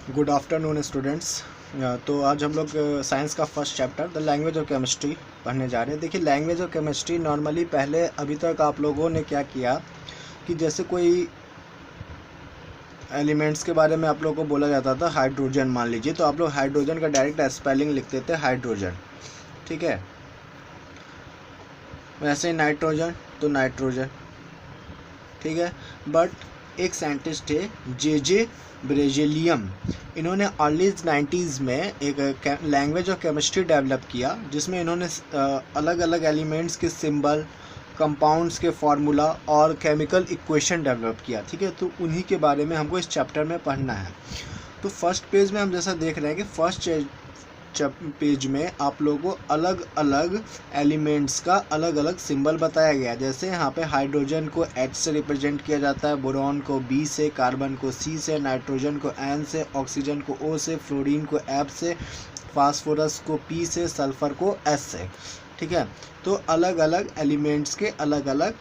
Good afternoon students. तो आज हम लोग साइंस का first chapter the language of chemistry पढ़ने जा रहे हैं। देखिए, लैंग्वेज ऑफ केमिस्ट्री नॉर्मली पहले अभी तक आप लोगों ने क्या किया कि जैसे कोई एलिमेंट्स के बारे में आप लोगों को बोला जाता था, हाइड्रोजन मान लीजिए, तो आप लोग हाइड्रोजन का डायरेक्ट स्पेलिंग लिखते थे हाइड्रोजन, ठीक है। वैसे ही नाइट्रोजन तो नाइट्रोजन, ठीक है। बट एक साइंटिस्ट थे जे ब्रेजेलियम, इन्होंने अर्ली 90s में एक लैंग्वेज ऑफ केमिस्ट्री डेवलप किया जिसमें इन्होंने अलग अलग एलिमेंट्स के सिंबल, कंपाउंड्स के फार्मूला और केमिकल इक्वेशन डेवलप किया, ठीक है। तो उन्हीं के बारे में हमको इस चैप्टर में पढ़ना है। तो फर्स्ट पेज में हम जैसा देख रहे हैं कि फर्स्ट पेज में आप लोगों को अलग अलग एलिमेंट्स का अलग अलग सिंबल बताया गया है। जैसे यहाँ पे हाइड्रोजन को H से रिप्रेजेंट किया जाता है, बोरॉन को B से, कार्बन को C से, नाइट्रोजन को N से, ऑक्सीजन को O से, फ्लोरीन को F से, फास्फोरस को P से, सल्फर को S से, ठीक है। तो अलग अलग एलिमेंट्स के अलग अलग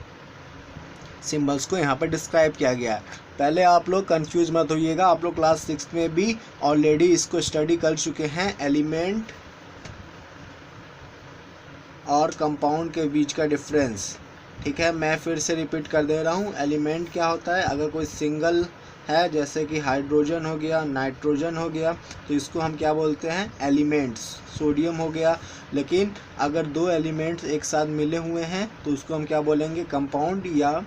सिंबल्स को यहाँ पर डिस्क्राइब किया गया है। पहले आप लोग कंफ्यूज मत होइएगा, आप लोग क्लास 6 में भी ऑलरेडी इसको स्टडी कर चुके हैं। एलिमेंट और कंपाउंड के बीच का डिफरेंस, ठीक है। मैं फिर से रिपीट कर दे रहा हूँ। एलिमेंट क्या होता है? अगर कोई सिंगल है, जैसे कि हाइड्रोजन हो गया, नाइट्रोजन हो गया, तो इसको हम क्या बोलते हैं? एलिमेंट्स। सोडियम हो गया। लेकिन अगर दो एलिमेंट्स एक साथ मिले हुए हैं तो उसको हम क्या बोलेंगे? कंपाउंड। या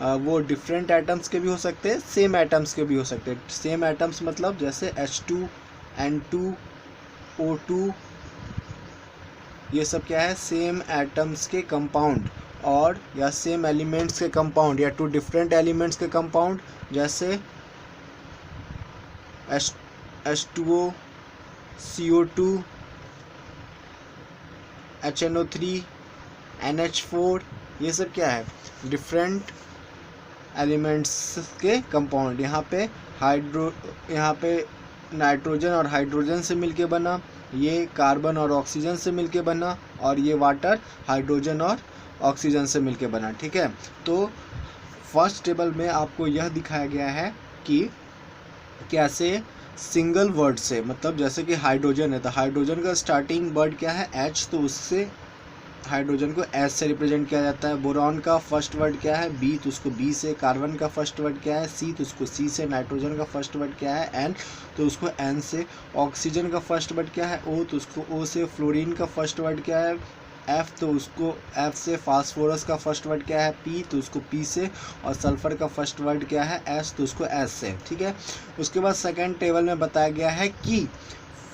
वो डिफरेंट एटम्स के भी हो सकते हैं, सेम एटम्स के भी हो सकते हैं। सेम एटम्स मतलब जैसे H2, N2, O2, ये सब क्या है? सेम एटम्स के कंपाउंड, और या सेम एलिमेंट्स के कंपाउंड, या टू डिफरेंट एलिमेंट्स के कंपाउंड, जैसे H2O, CO2, HNO3, NH4, ये सब क्या है? डिफरेंट एलिमेंट्स के कंपाउंड। यहाँ पे नाइट्रोजन और हाइड्रोजन से मिलके बना, ये कार्बन और ऑक्सीजन से मिलके बना, और ये वाटर हाइड्रोजन और ऑक्सीजन से मिलके बना, ठीक है। तो फर्स्ट टेबल में आपको यह दिखाया गया है कि कैसे सिंगल वर्ड से, मतलब जैसे कि हाइड्रोजन है तो हाइड्रोजन का स्टार्टिंग वर्ड क्या है? H, तो उससे हाइड्रोजन को S से रिप्रेजेंट किया जाता है। बोरॉन का फर्स्ट वर्ड क्या है? B, तो उसको B से। कार्बन का फर्स्ट वर्ड क्या है? C, तो उसको C से। नाइट्रोजन का फर्स्ट वर्ड क्या है? N, तो उसको N से। ऑक्सीजन का फर्स्ट वर्ड क्या है? O, तो उसको O से। फ्लोरीन का फर्स्ट वर्ड क्या है? F, तो उसको F से। फास्फोरस का फर्स्ट वर्ड क्या है? P, तो उसको P से। और सल्फर का फर्स्ट वर्ड क्या है? S, तो उसको S से, ठीक है। उसके बाद सेकेंड टेबल में बताया गया है कि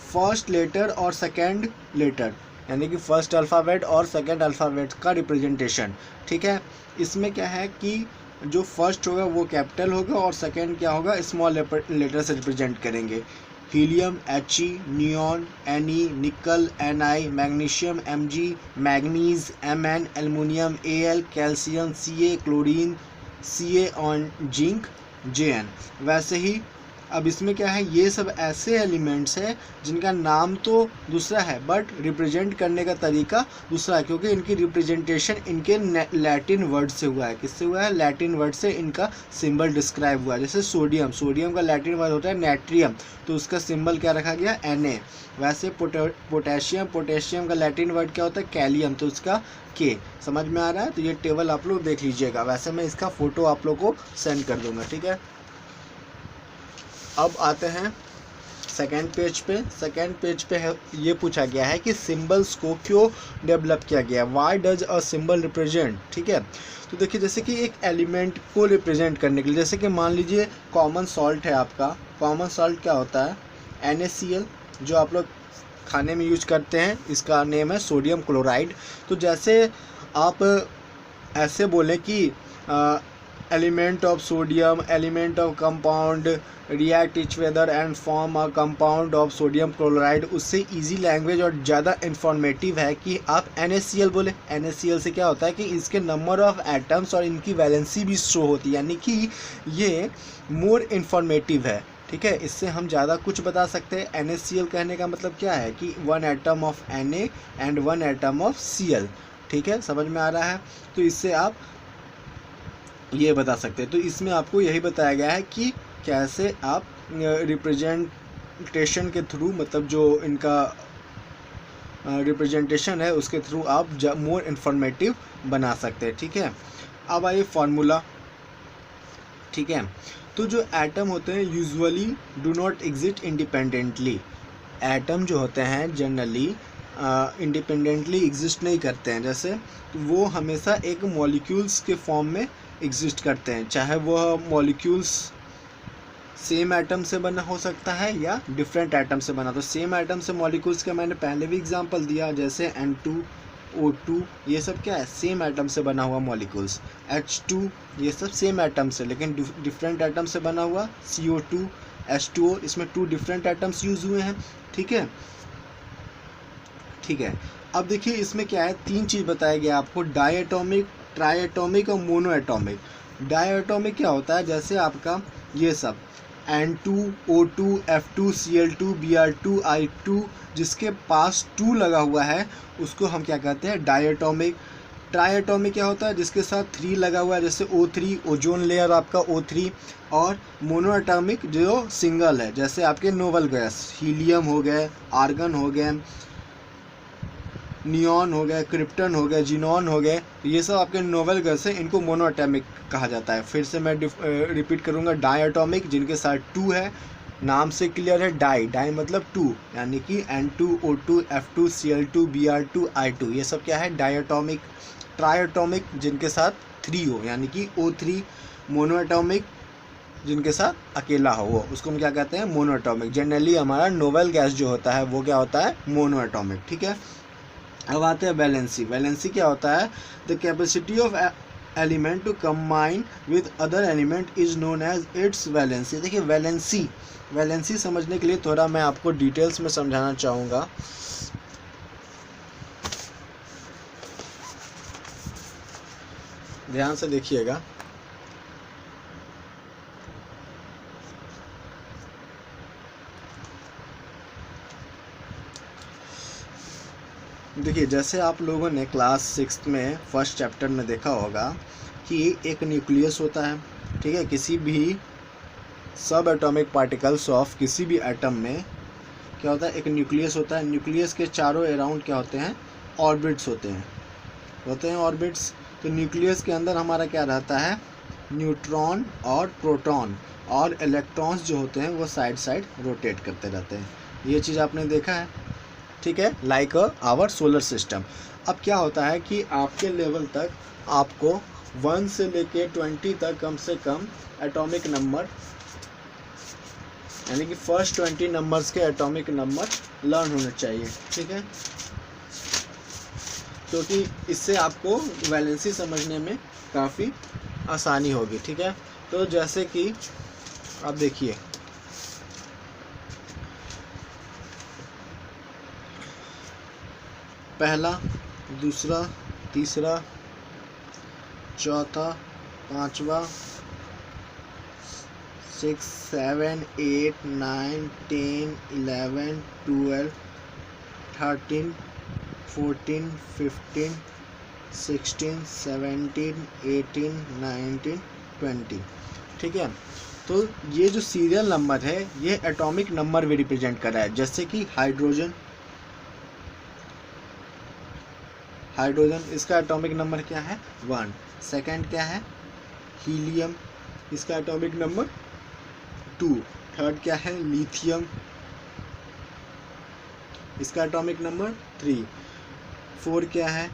फर्स्ट लेटर और सेकेंड लेटर, यानी कि फर्स्ट अल्फ़ाबेट और सेकेंड अल्फ़ाबेट का रिप्रेजेंटेशन, ठीक है। इसमें क्या है कि जो फर्स्ट होगा वो कैपिटल होगा और सेकेंड क्या होगा? स्मॉल लेटर से रिप्रेजेंट करेंगे। हीलियम He, नियॉन Ne, निकल Ni, magnesium Mg, manganese Mn, aluminium Al, calcium Ca, chlorine Ca और जिंक Jn। वैसे ही अब इसमें क्या है? ये सब ऐसे एलिमेंट्स हैं जिनका नाम तो दूसरा है बट रिप्रेजेंट करने का तरीका दूसरा है, क्योंकि इनकी रिप्रेजेंटेशन इनके लैटिन वर्ड से हुआ है। किससे हुआ है? लैटिन वर्ड से इनका सिंबल डिस्क्राइब हुआ है। जैसे सोडियम का लैटिन वर्ड होता है नेट्रियम, तो उसका सिंबल क्या रखा गया? Na। वैसे पोटेशियम का लैटिन वर्ड क्या होता है? कैलियम, तो उसका K। समझ में आ रहा है? तो ये टेबल आप लोग देख लीजिएगा। वैसे मैं इसका फ़ोटो आप लोग को सेंड कर दूँगा, ठीक है। अब आते हैं सेकेंड पेज पे। सेकेंड पेज पे है, ये पूछा गया है कि सिंबल्स को क्यों डेवलप किया गया? Why does a symbol represent, ठीक है। तो देखिए, जैसे कि एक एलिमेंट को रिप्रेजेंट करने के लिए, जैसे कि मान लीजिए कॉमन सॉल्ट है आपका। कॉमन सॉल्ट क्या होता है? NaCl, जो आप लोग खाने में यूज करते हैं, इसका नेम है सोडियम क्लोराइड। तो जैसे आप ऐसे बोलें कि element of sodium, element of compound react each other and form a compound of sodium chloride, उससे इजी लैंग्वेज और ज़्यादा इंफॉर्मेटिव है कि आप NaCl बोले। NaCl से क्या होता है कि इसके नंबर ऑफ एटम्स और इनकी वैलेंसी भी शो होती है, यानी कि ये मोर इंफॉर्मेटिव है, ठीक है। इससे हम ज़्यादा कुछ बता सकते हैं। NaCl कहने का मतलब क्या है कि 1 atom of Na and 1 atom of Cl, ठीक है। समझ में आ रहा है? तो इससे आप ये बता सकते हैं। तो इसमें आपको यही बताया गया है कि कैसे आप रिप्रेजेंट रिप्रेजेंटेशन के थ्रू, मतलब जो इनका रिप्रेजेंटेशन है उसके थ्रू आप मोर इन्फॉर्मेटिव बना सकते हैं। ठीक है, अब आइए फार्मूला। ठीक है, तो जो एटम होते हैं usually do not exist independently. Atom जो होते हैं जनरली इंडिपेंडेंटली एग्जिस्ट नहीं करते हैं, जैसे वो हमेशा एक मॉलिक्यूल्स के फॉर्म में एग्जिस्ट करते हैं, चाहे वह मॉलिक्यूल्स सेम एटम से बना हो सकता है या डिफरेंट एटम से बना। तो सेम एटम से मॉलिक्यूल्स का मैंने पहले भी एग्जांपल दिया, जैसे N2 O2 ये सब क्या है, सेम एटम से बना हुआ मॉलिक्यूल्स। H2 ये सब सेम एटम से, लेकिन डिफरेंट एटम से बना हुआ। CO2 H2O, इसमें 2 डिफरेंट एटम्स यूज हुए हैं। ठीक है, ठीक है। अब देखिए इसमें क्या है, 3 चीज़ बताया गया आपको, डायटोमिक, ट्राइएटोमिक और मोनोएटोमिक। डायटोमिक क्या होता है, जैसे आपका ये सब N2 O2 F2 Cl2 Br2 I2 जिसके पास 2 लगा हुआ है उसको हम क्या कहते हैं, डायटोमिक। ट्राइएटोमिक क्या होता है, जिसके साथ 3 लगा हुआ है, जैसे O3 ओजोन लेयर आपका O3। और मोनोएटोमिक जो सिंगल है, जैसे आपके नोबल गैस, हीलियम हो गए, आर्गन हो गए, नियॉन हो गए, क्रिप्टन हो गए, जीनॉन हो गए, तो ये सब आपके नोबल गैस है, इनको मोनोएटॉमिक कहा जाता है। फिर से मैं रिपीट करूँगा, डायटोमिक जिनके साथ 2 है, नाम से क्लियर है, डाई मतलब 2, यानी कि N2 O2 F2 Cl2 Br2 I2 ये सब क्या है, डायटोमिक। ट्राइएटोमिक जिनके साथ 3 हो, यानी कि O3। मोनोएटोमिक जिनके साथ अकेला हो, वो उसको हम क्या कहते हैं, मोनोएटोमिक। जनरली हमारा नोबल गैस जो होता है वो क्या होता है, मोनोएटोमिक। ठीक है, अब आते हैं वैलेंसी। वैलेंसी क्या होता है, the capacity of element to combine with other element is known as its valency. देखिए वैलेंसी समझने के लिए थोड़ा मैं आपको डिटेल्स में समझाना चाहूँगा। ध्यान से देखिएगा। देखिए जैसे आप लोगों ने क्लास 6 में फर्स्ट चैप्टर में देखा होगा कि एक न्यूक्लियस होता है। ठीक है, किसी भी सब एटॉमिक पार्टिकल्स ऑफ किसी भी एटम में क्या होता है, एक न्यूक्लियस होता है। न्यूक्लियस के चारों अराउंड क्या होते हैं, ऑर्बिट्स होते हैं ऑर्बिट्स। तो न्यूक्लियस के अंदर हमारा क्या रहता है, न्यूट्रॉन और प्रोटॉन और इलेक्ट्रॉन्स जो होते हैं वो साइड साइड रोटेट करते रहते हैं। ये चीज़ आपने देखा है। ठीक है, लाइक आवर सोलर सिस्टम। अब क्या होता है कि आपके लेवल तक आपको 1 से लेके 20 तक कम से कम एटॉमिक नंबर, यानी कि फर्स्ट 20 नंबर्स के एटॉमिक नंबर लर्न होने चाहिए। ठीक है, क्योंकि इससे आपको वैलेंसी समझने में काफ़ी आसानी होगी। ठीक है, तो जैसे कि आप देखिए, पहला, दूसरा, तीसरा, चौथा, पांचवा, 6 7 8 9 10 11 12 13 14 15 16 17 18 19 20। ठीक है, तो ये जो सीरियल नंबर है ये एटॉमिक नंबर भी रिप्रेजेंट कर रहा है। जैसे कि हाइड्रोजन इसका एटॉमिक नंबर क्या है, 1। सेकंड क्या है, हीलियम, इसका एटॉमिक नंबर 2। थर्ड क्या है, लिथियम, इसका एटॉमिक नंबर 3। 4 क्या है,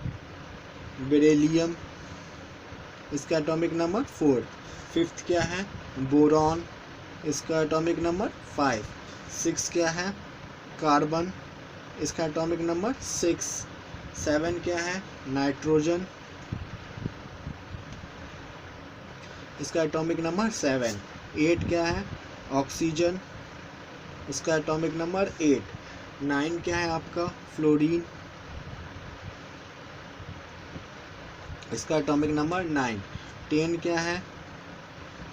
बेरिलियम, इसका एटॉमिक नंबर 4। 5th क्या है, बोरॉन, इसका एटॉमिक नंबर 5। 6 क्या है, कार्बन, इसका एटॉमिक नंबर 6। 7 क्या है, नाइट्रोजन, इसका एटॉमिक नंबर 7। 8 क्या है, ऑक्सीजन, इसका एटॉमिक नंबर 8। 9 क्या है आपका, फ्लोरीन, इसका एटॉमिक नंबर 9। 10 क्या है,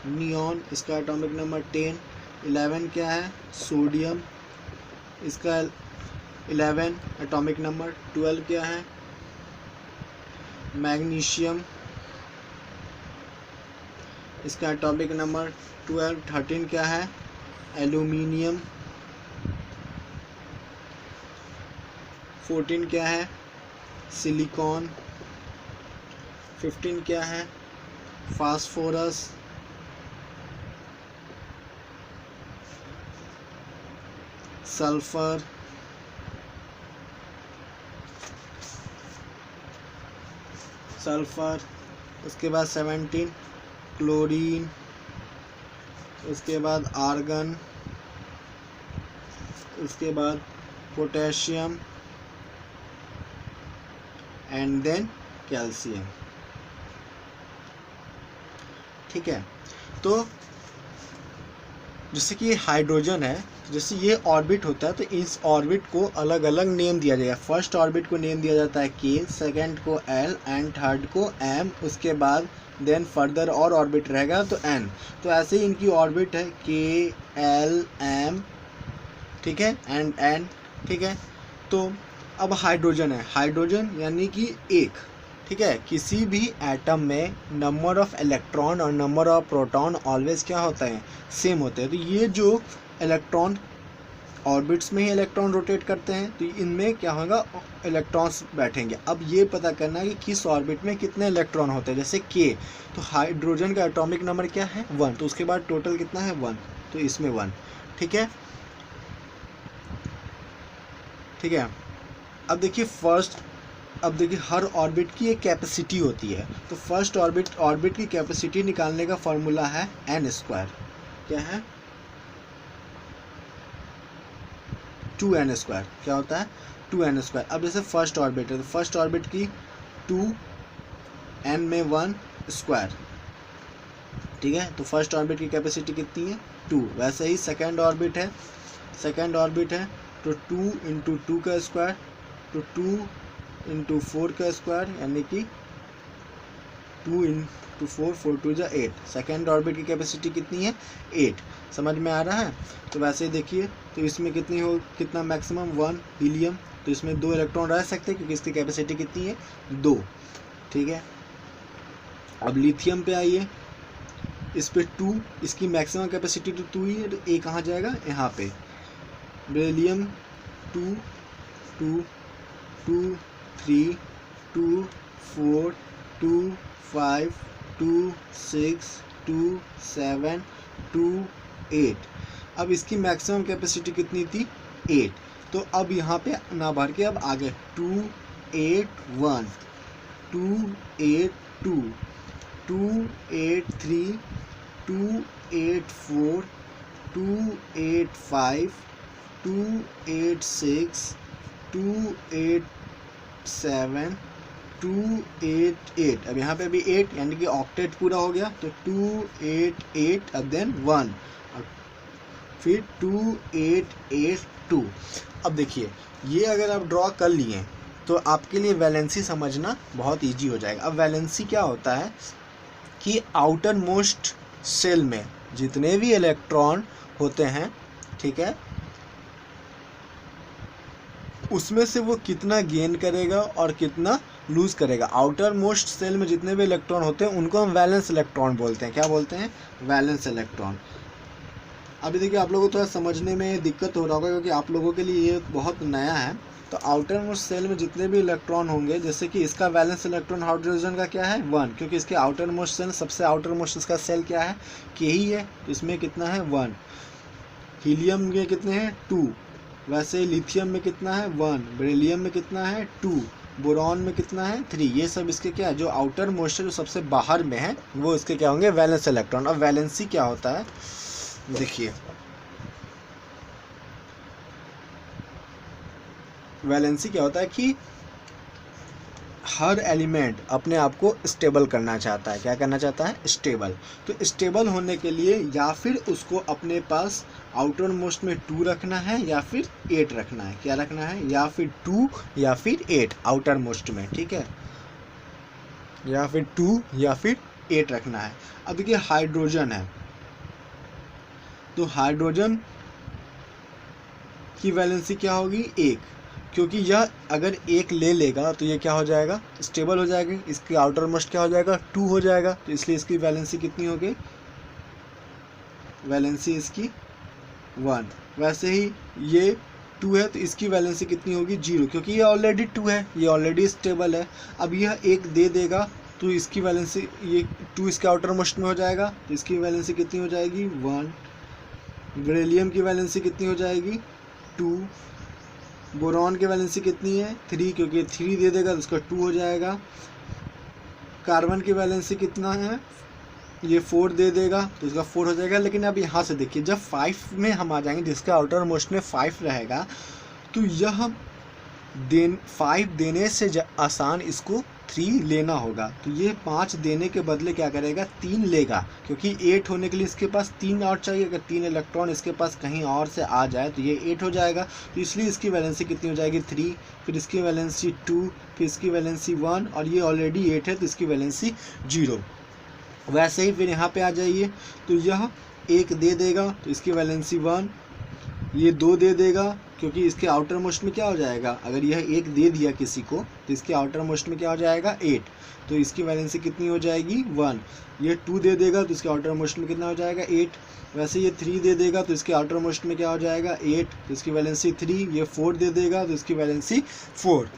नियॉन, इसका एटॉमिक नंबर 10। 11 क्या है, सोडियम, इसका 11 एटॉमिक नंबर। 12 क्या है, मैग्नीशियम, इसका एटॉमिक नंबर 12। 13 क्या है, एल्यूमिनियम, 14 क्या है, सिलिकॉन। 15 क्या है, फास्फोरस। सल्फर। उसके बाद 17 क्लोरीन। उसके बाद आर्गन। उसके बाद पोटेशियम एंड देन कैल्शियम। ठीक है, तो जैसे कि हाइड्रोजन है, जैसे ये ऑर्बिट होता है तो इस ऑर्बिट को अलग अलग नेम दिया जाएगा। फर्स्ट ऑर्बिट को नेम दिया जाता है के, सेकंड को एल एंड थर्ड को एम। उसके बाद देन फर्दर और ऑर्बिट रहेगा तो एन। तो ऐसे ही इनकी ऑर्बिट है के, एल, एम, ठीक है, एंड एन। ठीक है, तो अब हाइड्रोजन है, हाइड्रोजन यानी कि एक। ठीक है, किसी भी एटम में नंबर ऑफ इलेक्ट्रॉन और नंबर ऑफ प्रोटॉन ऑलवेज क्या होता है, सेम होते हैं। तो ये जो इलेक्ट्रॉन ऑर्बिट्स में ही इलेक्ट्रॉन रोटेट करते हैं, तो इनमें क्या होगा, इलेक्ट्रॉन्स बैठेंगे। अब ये पता करना है कि किस ऑर्बिट में कितने इलेक्ट्रॉन होते हैं। जैसे के, तो हाइड्रोजन का एटॉमिक नंबर क्या है 1, तो उसके बाद टोटल कितना है 1, तो इसमें 1। ठीक है, ठीक है। अब देखिए हर ऑर्बिट की एक कैपेसिटी होती है। तो फर्स्ट ऑर्बिट की कैपेसिटी निकालने का फॉर्मूला है n²। क्या है, 2n²। क्या होता है, 2n²। अब जैसे फर्स्ट ऑर्बिट है तो फर्स्ट ऑर्बिट की 2, n में 1 स्क्वायर। ठीक है, तो फर्स्ट ऑर्बिट की कैपेसिटी कितनी है 2। वैसे ही सेकेंड ऑर्बिट है तो 2 × 2 का स्क्वायर, तो 2 × 4 का स्क्वायर, यानी कि 2 × 4, 4 × 2 = 8। सेकेंड ऑर्बिट की कैपेसिटी कितनी है 8। समझ में आ रहा है। तो वैसे ही देखिए, तो इसमें कितना मैक्सिमम 1 हीलियम, तो इसमें 2 इलेक्ट्रॉन रह सकते हैं क्योंकि इसकी कैपेसिटी कितनी है 2। ठीक है, अब लिथियम पे आइए, इस पे 2, इसकी मैक्सिमम कैपेसिटी तो 2 ही है, तो ए कहाँ जाएगा, यहाँ पे। बेरिलियम 2, 2, 2, 3, 2, 4, 2, 5, 2, 6, 2, 7, 2, 8। अब इसकी मैक्सिमम कैपेसिटी कितनी थी 8। तो अब यहाँ पे ना भर के अब आगे 2, 8, 1, 2, 8, 2, 2, 8, 3, 2, 8, 4, 2, 8, 5, 2, 8, 6, 2, 8, 7, 2, 8, 8। अब यहाँ पे भी 8, यानी कि ऑक्टेट पूरा हो गया। तो 2, 8, 8, अब देन 1, फिर 2, 8, 8, 2। अब देखिए, ये अगर आप ड्रॉ कर लिए तो आपके लिए वैलेंसी समझना बहुत इजी हो जाएगा। अब वैलेंसी क्या होता है कि आउटर मोस्ट सेल में जितने भी इलेक्ट्रॉन होते हैं, ठीक है, उसमें से वो कितना गेन करेगा और कितना लूज करेगा। आउटर मोस्ट सेल में जितने भी इलेक्ट्रॉन होते हैं उनको हम वैलेंस इलेक्ट्रॉन बोलते हैं। क्या बोलते हैं, वैलेंस इलेक्ट्रॉन। अभी देखिए, आप लोगों को थोड़ा समझने में दिक्कत हो रहा होगा क्योंकि आप लोगों के लिए ये बहुत नया है। तो आउटर मोस्ट सेल में जितने भी इलेक्ट्रॉन होंगे, जैसे कि इसका वैलेंस इलेक्ट्रॉन हाइड्रोजन का क्या है 1, क्योंकि इसके आउटर मोस्ट सेल, सबसे आउटर मोस्ट इसका सेल क्या है के ही है, तो इसमें कितना है 1। हीलियम में कितने हैं 2, वैसे लिथियम में कितना है 1, बेरिलियम में कितना है 2, बोरॉन में कितना है 3। ये सब इसके क्या है, जो आउटर मोस्ट जो सबसे बाहर में है वो इसके क्या होंगे, वैलेंस इलेक्ट्रॉन। अब वैलेंसी क्या होता है, देखिए वैलेंसी क्या होता है कि हर एलिमेंट अपने आप को स्टेबल करना चाहता है। क्या करना चाहता है, स्टेबल। तो स्टेबल होने के लिए या फिर उसको अपने पास आउटर मोस्ट में 2 रखना है या फिर 8 रखना है। क्या रखना है, या फिर 2 या फिर 8 आउटर मोस्ट में, ठीक है, या फिर 2 या फिर 8 रखना है। अब देखिए हाइड्रोजन है, तो हाइड्रोजन की वैलेंसी क्या होगी 1, क्योंकि यह अगर 1 ले लेगा तो ये क्या हो जाएगा, स्टेबल हो जाएगी। इसकी आउटर मोस्ट क्या हो जाएगा 2 हो जाएगा, तो इसलिए इसकी वैलेंसी कितनी हो गई, वैलेंसी इसकी 1। वैसे ही ये 2 है तो इसकी वैलेंसी कितनी होगी 0, क्योंकि ये ऑलरेडी 2 है, ये ऑलरेडी स्टेबल है। अब यह 1 दे देगा तो इसकी वैलेंसी, ये 2 इसके आउटर मोस्ट में हो जाएगा तो इसकी वैलेंसी कितनी हो जाएगी 1। बेरिलियम की वैलेंसी कितनी हो जाएगी 2। बोरॉन की वैलेंसी कितनी है 3, क्योंकि 3 दे देगा तो इसका 2 हो जाएगा। कार्बन की वैलेंसी कितना है, ये 4 दे देगा तो इसका 4 हो जाएगा। लेकिन अब यहाँ से देखिए, जब 5 में हम आ जाएंगे, जिसका आउटर मोस्ट में 5 रहेगा, तो यह 5 देने से आसान इसको 3 लेना होगा। तो ये 5 देने के बदले क्या करेगा 3 लेगा, क्योंकि 8 होने के लिए इसके पास 3 और चाहिए। अगर 3 इलेक्ट्रॉन इसके पास कहीं और से आ जाए तो ये 8 हो जाएगा। तो इसलिए इसकी वैलेंसी कितनी हो जाएगी 3, फिर इसकी वैलेंसी 2, फिर इसकी वैलेंसी 1, और ये ऑलरेडी 8 है तो इसकी वैलेंसी 0। वैसे ही फिर यहाँ पे आ जाइए, तो यह 1 दे देगा तो इसकी वैलेंसी 1, ये 2 दे देगा क्योंकि इसके आउटर मोस्ट में क्या हो जाएगा, अगर यह 1 दे दिया किसी को तो इसके आउटर मोस्ट में क्या हो जाएगा 8, तो इसकी वैलेंसी कितनी हो जाएगी 1। ये 2 दे देगा तो इसके आउटर मोस्ट में कितना हो जाएगा 8। वैसे ये 3 दे देगा तो इसके आउटर मोस्ट में क्या हो जाएगा 8, तो इसकी वैलेंसी 3। ये 4 दे देगा तो इसकी वैलेंसी 4।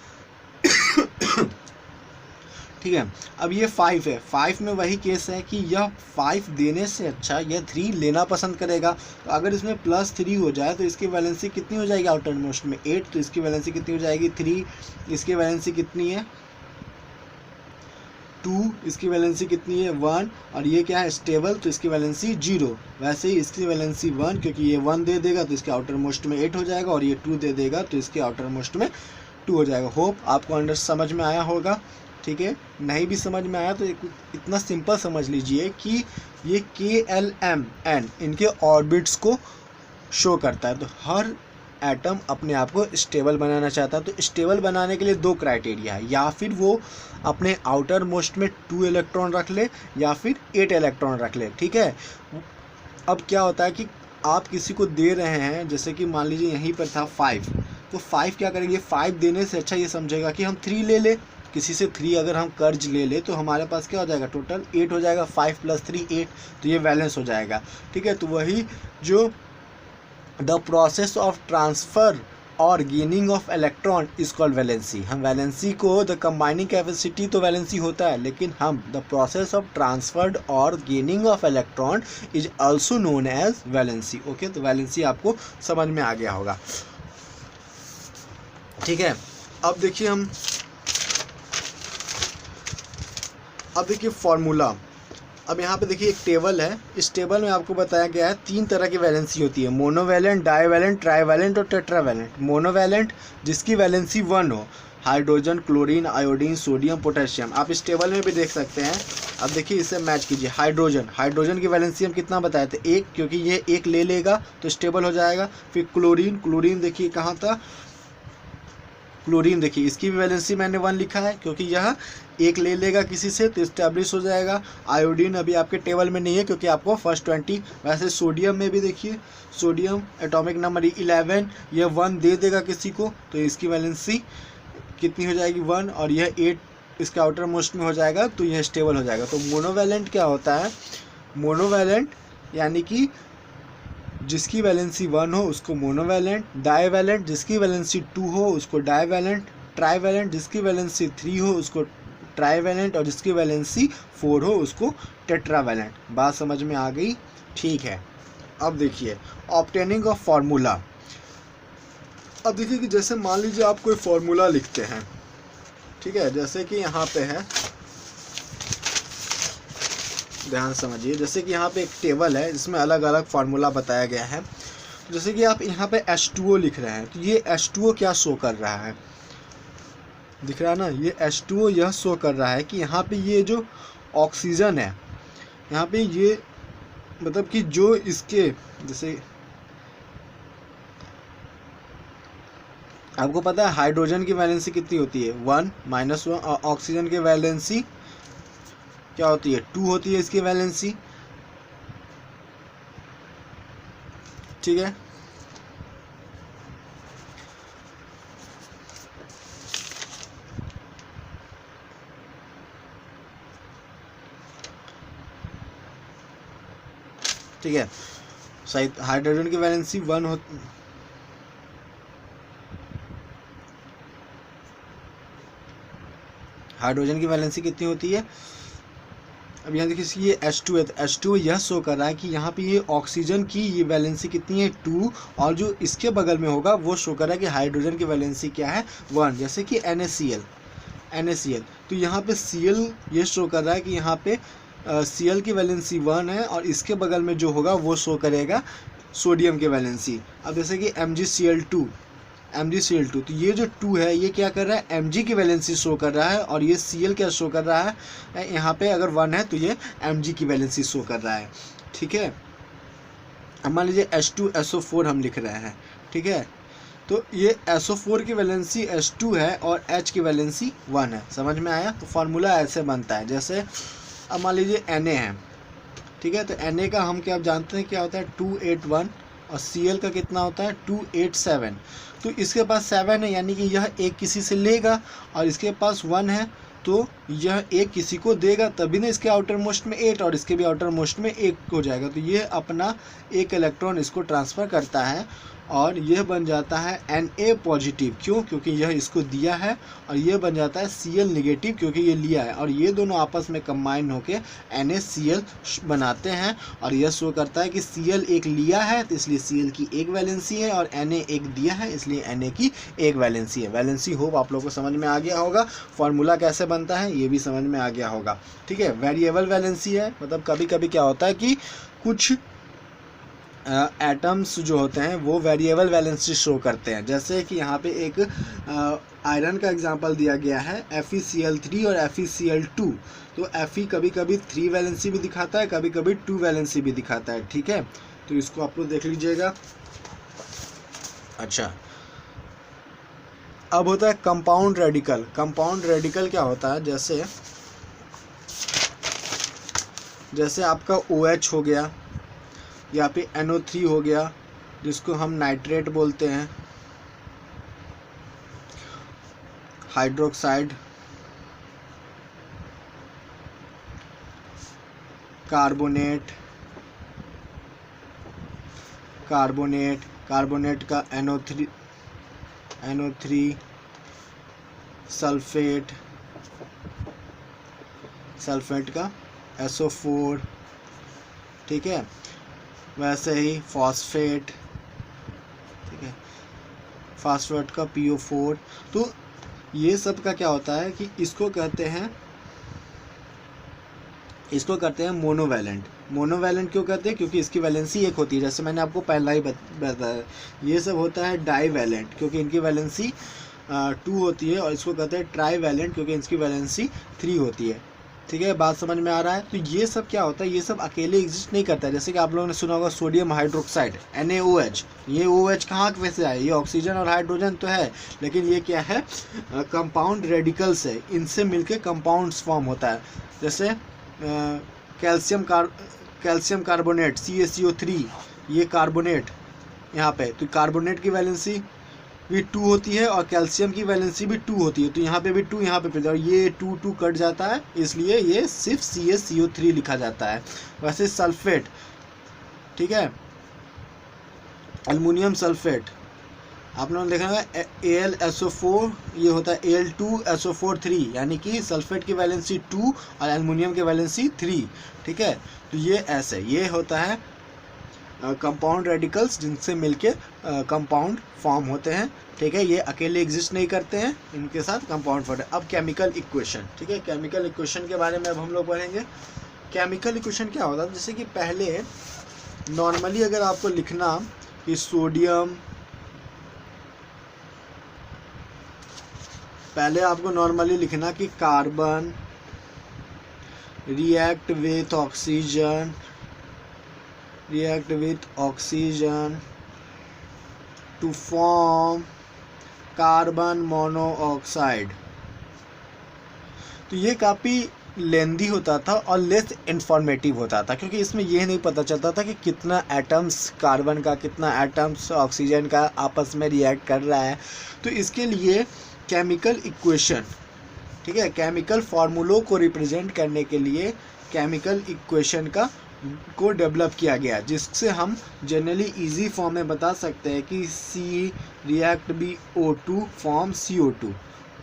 ठीक है। अब ये 5 है, 5 में वही केस है कि यह 5 देने से अच्छा यह 3 लेना पसंद करेगा। तो अगर इसमें +3 हो जाए तो इसकी वैलेंसी कितनी हो जाएगी आउटर मोस्ट में 8, तो इसकी वैलेंसी कितनी हो जाएगी 3। इसकी वैलेंसी कितनी है 2, इसकी वैलेंसी कितनी है 1, और ये क्या है स्टेबल, तो इसकी वैलेंसी 0। वैसे ही इसकी वैलेंसी 1, क्योंकि ये 1 दे देगा तो इसके आउटर मोस्ट में 8 हो जाएगा, और ये 2 दे देगा तो इसके आउटर मोस्ट में 2 हो जाएगा। होप आपको समझ में आया होगा। ठीक है, नहीं भी समझ में आया तो इतना सिंपल समझ लीजिए कि ये KLMN इनके ऑर्बिट्स को शो करता है। तो हर एटम अपने आप को स्टेबल बनाना चाहता है। तो स्टेबल बनाने के लिए 2 क्राइटेरिया है, या फिर वो अपने आउटर मोस्ट में 2 इलेक्ट्रॉन रख ले या फिर 8 इलेक्ट्रॉन रख ले। ठीक है। अब क्या होता है कि आप किसी को दे रहे हैं, जैसे कि मान लीजिए यहीं पर था 5, तो 5 क्या करेंगे, 5 देने से अच्छा ये समझेगा कि हम 3 ले ले। किसी से 3 अगर हम कर्ज ले ले तो हमारे पास क्या हो जाएगा टोटल 8 हो जाएगा, 5 + 3 8, तो ये बैलेंस हो जाएगा। ठीक है। तो वही जो द प्रोसेस ऑफ ट्रांसफ़र और gaining of electron is called valency. हम वैलेंसी को, द कंबाइनिंग कैपेसिटी तो वैलेंसी होता है, लेकिन हम द प्रोसेस ऑफ ट्रांसफर्ड और gaining of electron is also known as valency. Okay, तो वैलेंसी आपको समझ में आ गया होगा। ठीक है। अब देखिए फॉर्मूला। अब यहाँ पे देखिए एक टेबल है, इस टेबल में आपको बताया गया है 3 तरह की वैलेंसी होती है, मोनोवैलेंट, डाईवैलेंट, ट्राईवैलेंट और टेट्रावैलेंट। मोनोवैलेंट जिसकी वैलेंसी 1 हो, hydrogen, chlorine, iodine, sodium, potassium. आप इस टेबल में भी देख सकते हैं। अब देखिए इसे मैच कीजिए। हाइड्रोजन की वैलेंसी हम कितना बताए थे 1, क्योंकि ये 1 ले लेगा तो स्टेबल हो जाएगा। फिर क्लोरीन देखिए कहाँ था, क्लोरीन देखिए इसकी भी वैलेंसी मैंने 1 लिखा है, क्योंकि यह 1 ले लेगा किसी से तो इस्टेब्लिश हो जाएगा। आयोडीन अभी आपके टेबल में नहीं है क्योंकि आपको फर्स्ट 20। वैसे सोडियम में भी देखिए, सोडियम एटॉमिक नंबर 11, यह 1 दे देगा किसी को तो इसकी वैलेंसी कितनी हो जाएगी 1, और यह 8 इसके आउटर मोस्ट में हो जाएगा तो यह स्टेबल हो जाएगा। तो मोनोवैलेंट क्या होता है, मोनोवैलेंट यानी कि जिसकी वैलेंसी 1 हो उसको मोनोवैलेंट, डाईवैलेंट जिसकी वैलेंसी 2 हो उसको डाईवैलेंट, ट्राईवैलेंट जिसकी वैलेंसी 3 हो उसको ट्राईवैलेंट, और जिसकी वैलेंसी 4 हो उसको टेट्रावैलेंट। बात समझ में आ गई। ठीक है। अब देखिए ऑब्टेनिंग ऑफ फार्मूला। अब देखिए कि जैसे मान लीजिए आप कोई फार्मूला लिखते हैं, ठीक है, जैसे कि यहाँ पे है, ध्यान समझिए। जैसे कि यहाँ पे एक टेबल है जिसमें अलग अलग फार्मूला बताया गया है। जैसे कि आप यहाँ पे H2O लिख रहे हैं, तो ये H2O क्या शो कर रहा है, दिख रहा है ना, ये H2O यह शो कर रहा है कि यहाँ पे ये जो ऑक्सीजन है, यहाँ पे ये मतलब कि जो इसके, जैसे आपको पता है हाइड्रोजन की वैलेंसी कितनी होती है 1 -1, और ऑक्सीजन की वैलेंसी क्या होती है 2 होती है इसकी वैलेंसी। ठीक है। ठीक है, सही। हाइड्रोजन की वैलेंसी 1 होती, हाइड्रोजन की वैलेंसी कितनी होती है। अब यहाँ देखिए ये H2 है, तो H2 यह शो कर रहा है कि यहाँ पे ये ऑक्सीजन की ये वैलेंसी कितनी है 2, और जो इसके बगल में होगा वो शो कर रहा है कि हाइड्रोजन की वैलेंसी क्या है 1, जैसे कि NaCl। तो यहाँ पे Cl ये शो कर रहा है कि यहाँ पे Cl की वैलेंसी 1 है, और इसके बगल में जो होगा वो शो करेगा सोडियम की वैलेंसी। अब जैसे कि MgCl2, तो ये जो 2 है ये क्या कर रहा है, Mg की वैलेंसी शो कर रहा है, और ये Cl क्या शो कर रहा है, यहाँ पे अगर 1 है तो ये Mg की वैलेंसी शो कर रहा है। ठीक है, अब मान लीजिए H2SO4 हम लिख रहे हैं। ठीक है, तो ये SO4 की वैलेंसी H2 है और H की वैलेंसी 1 है। समझ में आया। तो फार्मूला ऐसे बनता है, जैसे अब मान लीजिए Na है। ठीक है, तो Na का हम क्या जानते हैं क्या होता है 281, और Cl का कितना होता है 287। तो इसके पास 7 है, यानी कि यह एक किसी से लेगा, और इसके पास 1 है तो यह एक किसी को देगा, तभी ना इसके आउटर मोस्ट में 8 और इसके भी आउटर मोस्ट में 1 हो जाएगा। तो ये अपना एक इलेक्ट्रॉन इसको ट्रांसफ़र करता है, और यह बन जाता है Na पॉजिटिव। क्यों? क्योंकि यह इसको दिया है, और यह बन जाता है Cl निगेटिव क्योंकि ये लिया है, और ये दोनों आपस में कंबाइन होके NaCl बनाते हैं। और यह शो करता है कि Cl एक लिया है तो इसलिए Cl की एक वैलेंसी है, और Na एक दिया है इसलिए Na की एक वैलेंसी है। वैलेंसी होप आप लोगों को समझ में आ गया होगा। फार्मूला कैसे बनता है ये भी समझ में आ गया होगा। ठीक है, वेरिएबल वैलेंसी है, मतलब कभी कभी क्या होता है कि कुछ एटम्स जो होते हैं वो वेरिएबल वैलेंसी शो करते हैं। जैसे कि यहाँ पे एक आयरन का एग्जांपल दिया गया है FeCl3 और FeCl2। तो Fe कभी कभी 3 वैलेंसी भी दिखाता है, कभी कभी 2 वैलेंसी भी दिखाता है। ठीक है, तो इसको आप लोग देख लीजिएगा। अच्छा, अब होता है कंपाउंड रेडिकल। कंपाउंड रेडिकल क्या होता है, जैसे आपका OH हो गया, या फिर NO3 हो गया जिसको हम नाइट्रेट बोलते हैं, हाइड्रोक्साइड, कार्बोनेट का NO3, सल्फेट का SO4। ठीक है, वैसे ही फॉस्फेट। ठीक है, फॉस्फेट का PO4। तो ये सब का क्या होता है कि इसको कहते हैं मोनोवैलेंट। क्यों कहते हैं? क्योंकि इसकी वैलेंसी एक होती है, जैसे मैंने आपको पहला ही बताया। ये सब होता है डाईवैलेंट क्योंकि इनकी वैलेंसी 2 होती है, और इसको कहते हैं ट्राईवैलेंट क्योंकि इसकी वैलेंसी 3 होती है। ठीक है, बात समझ में आ रहा है। तो ये सब क्या होता है, ये सब अकेले एग्जिस्ट नहीं करता है। जैसे कि आप लोगों ने सुना होगा सोडियम हाइड्रोक्साइड NaOH। ये OH कहाँ से आए, ये ऑक्सीजन और हाइड्रोजन तो है, लेकिन ये क्या है, कंपाउंड रेडिकल्स है, इनसे मिलके कंपाउंड्स फॉर्म होता है। जैसे कैल्शियम कार्बोनेट CaCO3, ये कार्बोनेट यहाँ पे, तो कार्बोनेट की वैलेंसी भी 2 होती है और कैल्शियम की वैलेंसी भी 2 होती है। तो यहाँ पे भी 2, यहाँ पे और ये 2 कट जाता है, इसलिए ये सिर्फ CaCO3 लिखा जाता है। वैसे सल्फेट, ठीक है, एल्युमिनियम सल्फेट आप लोगों ने देखा है AlSO4, ये होता है Al2SO4 3, यानी कि सल्फेट की वैलेंसी 2 और एल्युमिनियम की वैलेंसी 3। ठीक है, तो ये ऐसे ये होता है कंपाउंड रेडिकल्स जिनसे मिलके कंपाउंड फॉर्म होते हैं। ठीक है, ये अकेले एग्जिस्ट नहीं करते हैं, इनके साथ कंपाउंड फॉर्म। अब केमिकल इक्वेशन। ठीक है, केमिकल इक्वेशन के बारे में अब हम लोग पढ़ेंगे। केमिकल इक्वेशन क्या होता है, जैसे कि पहले नॉर्मली अगर आपको लिखना कि सोडियम, पहले आपको नॉर्मली लिखना कि carbon react with oxygen to form carbon monoxide. तो ये काफ़ी लेंदी होता था और लेस इंफॉर्मेटिव होता था, क्योंकि इसमें यह नहीं पता चलता था कि कितना एटम्स कार्बन का, कितना एटम्स ऑक्सीजन का आपस में रिएक्ट कर रहा है। तो इसके लिए केमिकल इक्वेशन, ठीक है, केमिकल फार्मूलों को रिप्रेजेंट करने के लिए केमिकल इक्वेशन को डेवलप किया गया, जिससे हम जनरली इजी फॉर्म में बता सकते हैं कि C रिएक्ट भी O2 फॉर्म CO2।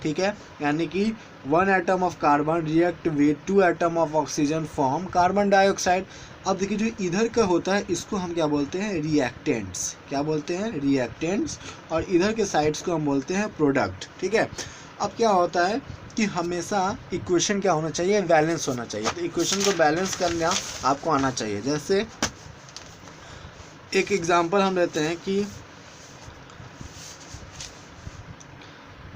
ठीक है, यानी कि 1 atom of carbon react with 2 atom of oxygen form carbon dioxide. अब देखिए जो इधर का होता है इसको हम क्या बोलते हैं, रिएक्टेंट्स। क्या बोलते हैं, रिएक्टेंट्स। और इधर के साइड्स को हम बोलते हैं प्रोडक्ट। ठीक है, अब क्या होता है कि हमेशा इक्वेशन क्या होना चाहिए, बैलेंस होना चाहिए। तो इक्वेशन को बैलेंस करना आपको आना चाहिए। जैसे एक एग्जांपल हम लेते हैं कि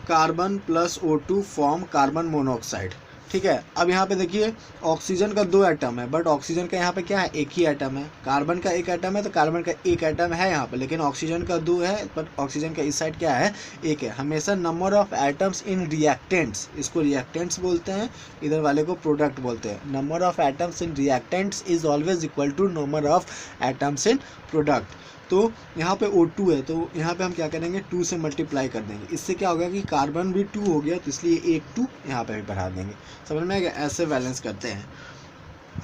carbon plus O2 form carbon monoxide. ठीक है, अब यहाँ पे देखिए ऑक्सीजन का 2 एटम है, बट ऑक्सीजन का यहाँ पे क्या है, एक ही एटम है। कार्बन का 1 एटम है, तो कार्बन का 1 एटम है यहाँ पे, लेकिन ऑक्सीजन का 2 है, बट ऑक्सीजन का इस साइड क्या है, 1 है। हमेशा number of atoms in reactants, इसको रिएक्टेंट्स बोलते हैं, इधर वाले को प्रोडक्ट बोलते हैं। Number of atoms in reactants is always equal to number of atoms in product. तो यहाँ पे O2 है, तो यहाँ पे हम क्या करेंगे, 2 से मल्टीप्लाई कर देंगे। इससे क्या होगा कि कार्बन भी 2 हो गया, तो इसलिए एक 2 यहाँ पे भी बढ़ा देंगे। समझ में आ गया, ऐसे बैलेंस करते हैं।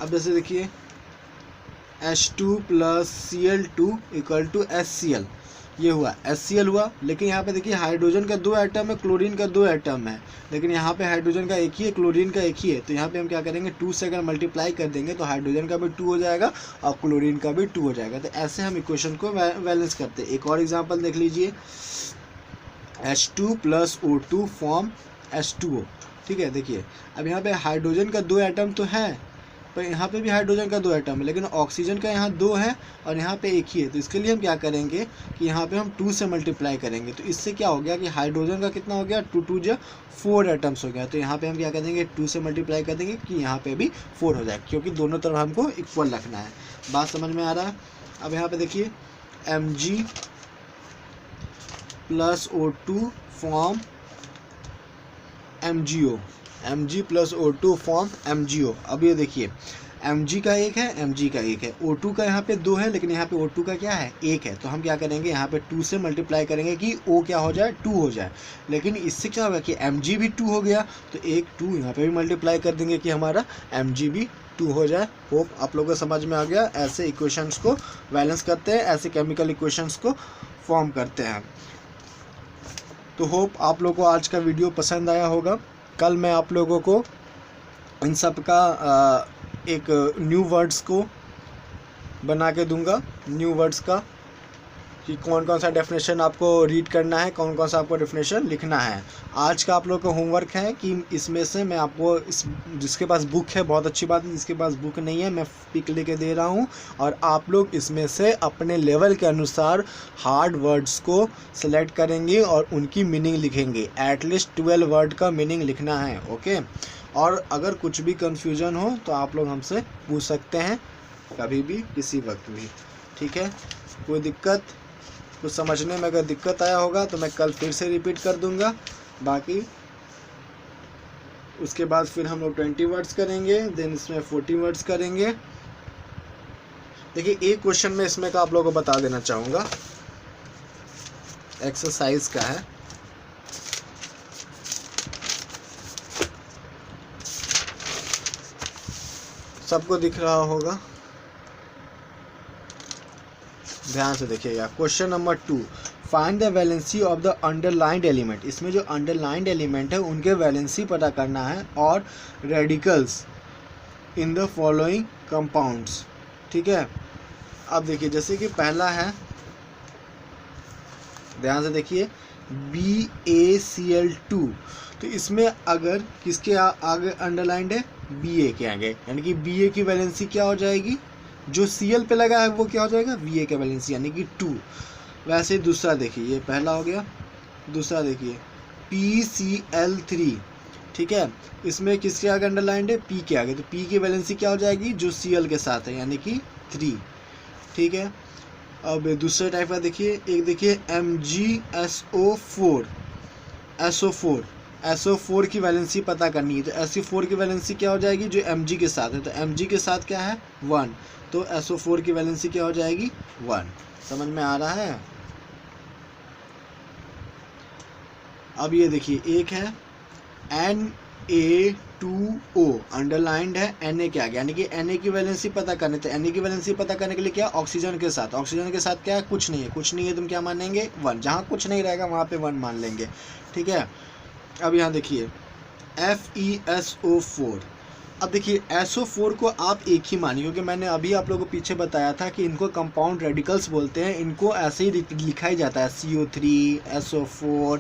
अब जैसे देखिए H2 plus Cl2 equal to HCl, ये हुआ HCl हुआ। लेकिन यहाँ पे देखिए हाइड्रोजन का 2 एटम है, क्लोरीन का 2 एटम है, लेकिन यहाँ पे हाइड्रोजन का 1 ही है, क्लोरीन का 1 ही है। तो यहाँ पे हम क्या करेंगे, 2 से अगर मल्टीप्लाई कर देंगे तो हाइड्रोजन का भी 2 हो जाएगा और क्लोरीन का भी 2 हो जाएगा। तो ऐसे हम इक्वेशन को बैलेंस करते हैं। एक और एग्जाम्पल देख लीजिए, H2 plus O2 form H2O। ठीक है, देखिए अब यहाँ पे हाइड्रोजन का 2 एटम तो है, पर यहाँ पे भी हाइड्रोजन का 2 एटम है, लेकिन ऑक्सीजन का यहाँ 2 है और यहाँ पे 1 ही है। तो इसके लिए हम क्या करेंगे कि यहाँ पे हम 2 से मल्टीप्लाई करेंगे। तो इससे क्या हो गया कि हाइड्रोजन का कितना हो गया, 2 2 जा 4 एटम्स हो गया। तो यहाँ पे हम क्या करेंगे, 2 से मल्टीप्लाई कर देंगे कि यहाँ पे भी 4 हो जाए, क्योंकि दोनों तरफ हमको इक्वल रखना है। बात समझ में आ रहा है। अब यहाँ पे देखिए Mg plus O2 form MgO, Mg plus O2 form MgO। अब ये देखिए Mg का 1 है, Mg का 1 है, O2 का यहाँ पे 2 है, लेकिन यहाँ पे O2 का क्या है, 1 है। तो हम क्या करेंगे, यहाँ पे 2 से मल्टीप्लाई करेंगे कि O क्या हो जाए, 2 हो जाए। लेकिन इससे क्या होगा कि Mg भी 2 हो गया, तो एक 2 यहाँ पे भी मल्टीप्लाई कर देंगे कि हमारा Mg भी 2 हो जाए। होप आप लोगों को समझ में आ गया। ऐसे इक्वेशंस को बैलेंस करते हैं, ऐसे केमिकल इक्वेशंस को फॉर्म करते हैं। तो होप आप लोगों को आज का वीडियो पसंद आया होगा। कल मैं आप लोगों को इन सब का एक न्यू वर्ड्स को बना के दूंगा, न्यू वर्ड्स का, कि कौन कौन सा डेफिनेशन आपको रीड करना है, कौन कौन सा आपको डेफिनेशन लिखना है। आज का आप लोगों का होमवर्क है कि इसमें से मैं आपको जिसके पास बुक है बहुत अच्छी बात है, जिसके पास बुक नहीं है मैं पिक लेके दे रहा हूँ, और आप लोग इसमें से अपने लेवल के अनुसार हार्ड वर्ड्स को सिलेक्ट करेंगे और उनकी मीनिंग लिखेंगे। एटलीस्ट 12 वर्ड का मीनिंग लिखना है, ओके। और अगर कुछ भी कंफ्यूजन हो तो आप लोग हमसे पूछ सकते हैं कभी भी, किसी वक्त भी, ठीक है। कोई दिक्कत, कुछ समझने में अगर दिक्कत आया होगा तो मैं कल फिर से रिपीट कर दूंगा। बाकी उसके बाद फिर हम लोग 20 वर्ड्स करेंगे, देन इसमें 40 वर्ड्स करेंगे। देखिए एक क्वेश्चन में इसमें का आप लोगों को बता देना चाहूँगा, एक्सरसाइज का है। सबको दिख रहा होगा, ध्यान से देखिएगा। Question number 2, find the valency of the underlined element. इसमें जो अंडरलाइंड एलिमेंट है उनके वैलेंसी पता करना है, और radicals in the following compounds. ठीक है, अब देखिए जैसे कि पहला है, ध्यान से देखिए, BaCl2। तो इसमें अगर किसके आगे अंडरलाइंड है, Ba के आगे, यानी कि Ba की वैलेंसी क्या हो जाएगी, जो Cl पे लगा है वो क्या हो जाएगा, Va का वैलेंसी यानी कि 2। वैसे दूसरा देखिए, ये पहला हो गया, दूसरा देखिए PCl3। ठीक है, इसमें किसके आगे अंडरलाइंड है, P के आगे, तो P की वैलेंसी क्या हो जाएगी, जो Cl के साथ है, यानी कि 3। ठीक है, अब दूसरे टाइप का देखिए, एक देखिए MgSO4। SO4 की वैलेंसी पता करनी है, तो SO4 की वैलेंसी क्या हो जाएगी, जो Mg के साथ है, तो Mg के साथ क्या है, 1, तो SO4 की वैलेंसी क्या हो जाएगी, 1। समझ में आ रहा है। अब ये देखिए एक है Na2O, अंडरलाइंड है Na के आगे, यानी कि Na की वैलेंसी पता करने, तो Na की वैलेंसी पता करने के लिए क्या, ऑक्सीजन के साथ, ऑक्सीजन के साथ क्या है, कुछ नहीं है, कुछ नहीं है, तुम क्या मानेंगे, 1। जहाँ कुछ नहीं रहेगा वहाँ पे 1 मान लेंगे। ठीक है, अब यहाँ देखिए FeSO4। अब देखिए SO4 को आप एक ही मानिए, क्योंकि मैंने अभी आप लोगों को पीछे बताया था कि इनको कंपाउंड रेडिकल्स बोलते हैं, इनको ऐसे ही लिखा ही जाता है CO3 SO4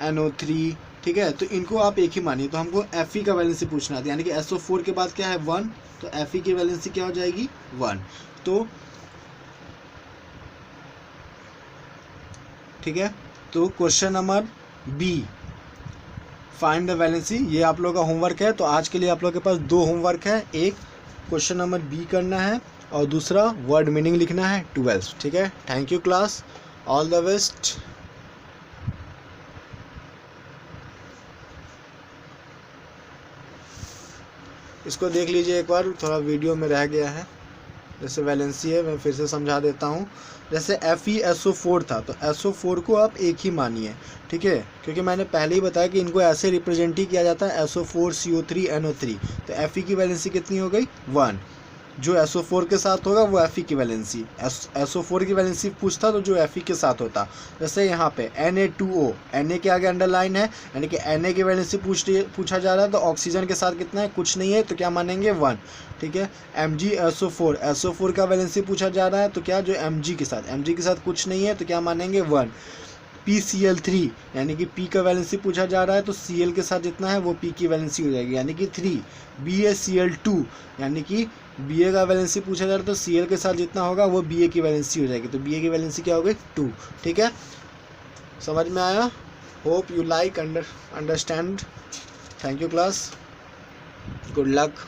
NO3, ठीक है। तो इनको आप एक ही मानिए। तो हमको Fe का वैलेंसी पूछना था, यानी कि SO4 के बाद क्या है 1, तो Fe की वैलेंसी क्या हो जाएगी 1। तो ठीक है, तो question number B, find the valency, ये आप लोगों का होमवर्क है। तो आज के लिए आप लोगों के पास 2 होमवर्क है, एक क्वेश्चन नंबर बी करना है और दूसरा वर्ड मीनिंग लिखना है 12, ठीक है। Thank you class, all the best. इसको देख लीजिए एक बार, थोड़ा वीडियो में रह गया है। जैसे वैलेंसी है, मैं फिर से समझा देता हूँ। जैसे FeSO4 था, तो SO4 को आप एक ही मानिए, ठीक है, क्योंकि मैंने पहले ही बताया कि इनको ऐसे रिप्रेजेंट ही किया जाता है SO4 CO3 NO3। तो Fe की वैलेंसी कितनी हो गई 1, जो SO4 के साथ होगा वो Fe की वैलेंसी, SO4 की वैलेंसी पूछता तो जो Fe के साथ होता। जैसे यहाँ पे Na2O, Na के आगे अंडरलाइन है, यानी कि Na की वैलेंसी पूछा जा रहा है, तो ऑक्सीजन के साथ कितना है, कुछ नहीं है, तो क्या मानेंगे 1, ठीक है। MgSO4, SO4 का वैलेंसी पूछा जा रहा है, तो क्या जो Mg के साथ कुछ नहीं है, तो क्या मानेंगे 1। PCl3, यानी कि P का वैलेंसी पूछा जा रहा है, तो Cl के साथ जितना है वो P की वैलेंसी हो जाएगी, यानी कि 3। BaCl2, यानी कि Ba का वैलेंसी पूछा जा रहा है, तो Cl के साथ जितना होगा वो Ba की वैलेंसी हो जाएगी, तो Ba की वैलेंसी क्या हो गई 2, ठीक है। समझ में आया? Hope you like understand. Thank you class, good luck.